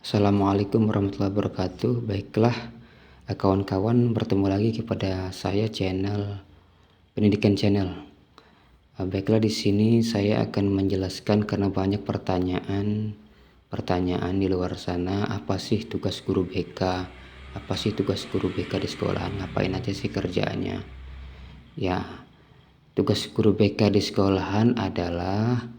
Assalamualaikum warahmatullahi wabarakatuh. Baiklah, kawan-kawan, bertemu lagi kepada saya channel Pendidikan Channel. Baiklah, di sini saya akan menjelaskan karena banyak pertanyaan di luar sana. Apa sih tugas guru BK? Apa sih tugas guru BK di sekolah? Ngapain aja sih kerjaannya? Ya, tugas guru BK di sekolahan adalah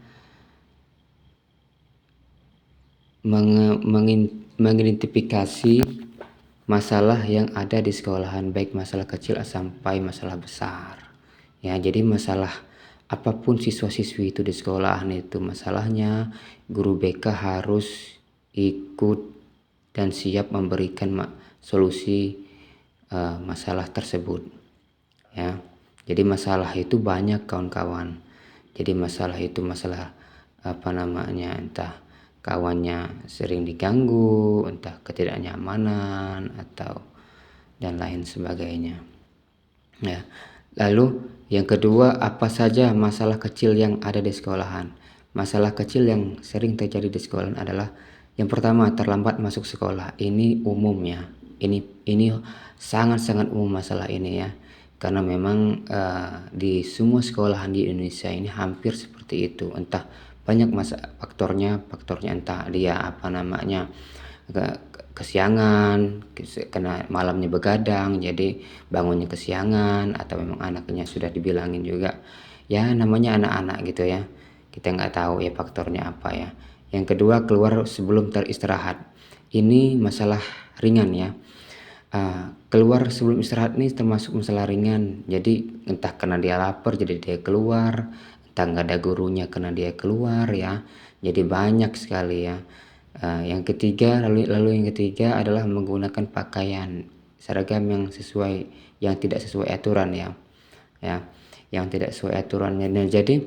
mengidentifikasi masalah yang ada di sekolahan, baik masalah kecil sampai masalah besar. Ya, jadi masalah apapun siswa-siswi itu di sekolahan itu masalahnya, guru BK harus ikut dan siap memberikan solusi masalah tersebut. Ya, jadi masalah itu banyak, kawan-kawan. Jadi masalah itu masalah entah kawannya sering diganggu, entah ketidaknyamanan atau dan lain sebagainya. Ya. Lalu yang kedua, apa saja masalah kecil yang ada di sekolahan? Masalah kecil yang sering terjadi di sekolahan adalah yang pertama, terlambat masuk sekolah. Ini umumnya. Ini sangat-sangat umum masalah ini ya. Karena memang di semua sekolahan di Indonesia ini hampir seperti itu. Entah banyak faktornya entah dia kesiangan, kena malamnya begadang, jadi bangunnya kesiangan, atau memang anaknya sudah dibilangin juga, ya namanya anak-anak gitu ya, kita nggak tahu ya faktornya apa ya. Yang kedua, keluar sebelum teristirahat. Ini masalah ringan ya. Keluar sebelum istirahat ini termasuk masalah ringan. Jadi entah karena dia lapar jadi dia keluar, entah nggak ada gurunya karena dia keluar ya. Jadi banyak sekali ya. Yang ketiga, lalu yang ketiga adalah menggunakan pakaian seragam yang tidak sesuai aturan ya. Yang tidak sesuai aturannya. Nah, jadi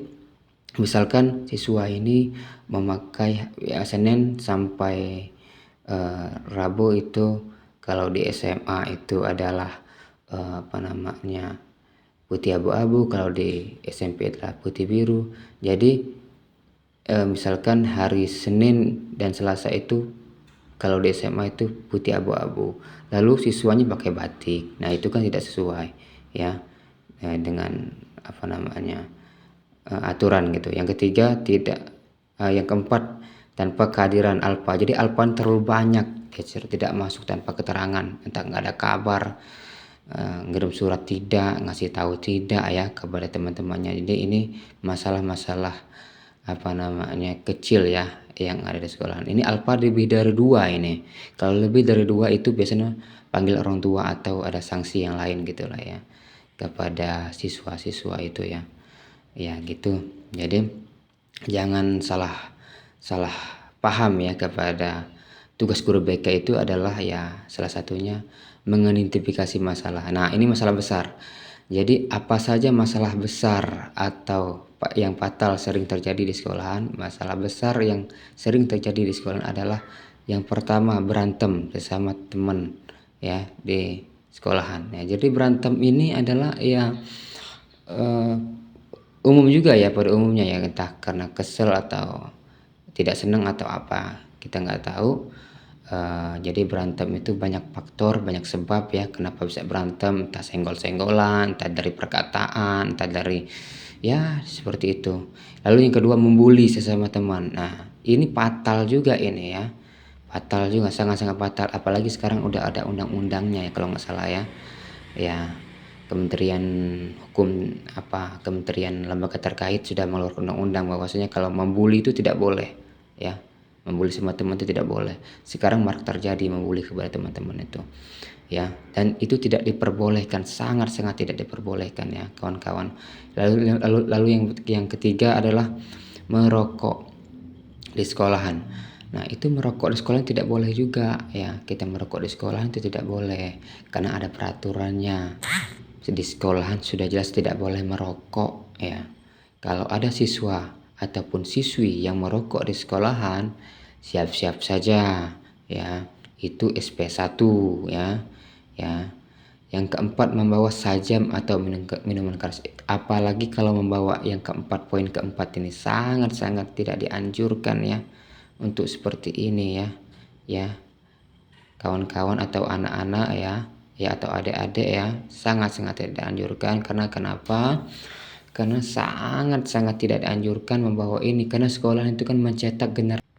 misalkan siswa ini memakai Senin sampai Rabu itu, kalau di SMA itu adalah putih abu-abu, kalau di SMP adalah putih biru. Jadi misalkan hari Senin dan Selasa itu kalau di SMA itu putih abu-abu, lalu siswanya pakai batik. Nah, itu kan tidak sesuai ya dengan aturan gitu. Yang ketiga, yang keempat, tanpa kehadiran alfa. Jadi alfa terlalu banyak, tidak masuk tanpa keterangan, entah nggak ada kabar, ngirim surat tidak, ngasih tahu tidak ya kepada teman-temannya. Jadi ini masalah-masalah kecil ya yang ada di sekolahan. Ini alfa lebih dari 2 ini. Kalau lebih dari 2 itu biasanya panggil orang tua atau ada sanksi yang lain gitulah ya kepada siswa-siswa itu ya. Ya gitu. Jadi jangan salah paham ya kepada tugas guru BK itu adalah ya salah satunya mengidentifikasi masalah. Nah, ini masalah besar. Jadi apa saja masalah besar atau yang fatal sering terjadi di sekolahan? Masalah besar yang sering terjadi di sekolahan adalah yang pertama, berantem bersama teman ya di sekolahan. Ya, jadi berantem ini adalah ya umum juga ya, pada umumnya ya, entah karena kesel atau tidak senang atau apa, kita nggak tahu. Jadi berantem itu banyak faktor, banyak sebab ya kenapa bisa berantem, entah senggol-senggolan, entah dari perkataan, entah dari ya seperti itu. Lalu yang kedua, membuli sesama teman. Nah, ini fatal juga ini ya, fatal juga, sangat-sangat fatal. Apalagi sekarang udah ada undang-undangnya ya kalau nggak salah ya. Kementerian Hukum Kementerian lembaga terkait sudah mengeluarkan undang-undang bahwasanya kalau membuli itu tidak boleh ya, membuli semua teman itu tidak boleh. Sekarang marak terjadi membuli kepada teman-teman itu ya, dan itu tidak diperbolehkan, sangat-sangat tidak diperbolehkan ya kawan-kawan. Lalu yang ketiga adalah merokok di sekolahan. Nah, itu merokok di sekolah tidak boleh juga ya, kita merokok di sekolahan itu tidak boleh karena ada peraturannya. Di sekolahan sudah jelas tidak boleh merokok ya. Kalau ada siswa ataupun siswi yang merokok di sekolahan, siap-siap saja ya, itu SP1 ya. Yang keempat, membawa sajam atau minuman keras. Apalagi kalau membawa yang keempat, poin keempat ini sangat-sangat tidak dianjurkan ya untuk seperti ini ya. ya kawan-kawan atau anak-anak ya atau adik-adik ya, sangat-sangat tidak dianjurkan. Karena kenapa? Karena sangat-sangat tidak dianjurkan membawa ini, karena sekolah itu kan mencetak generasi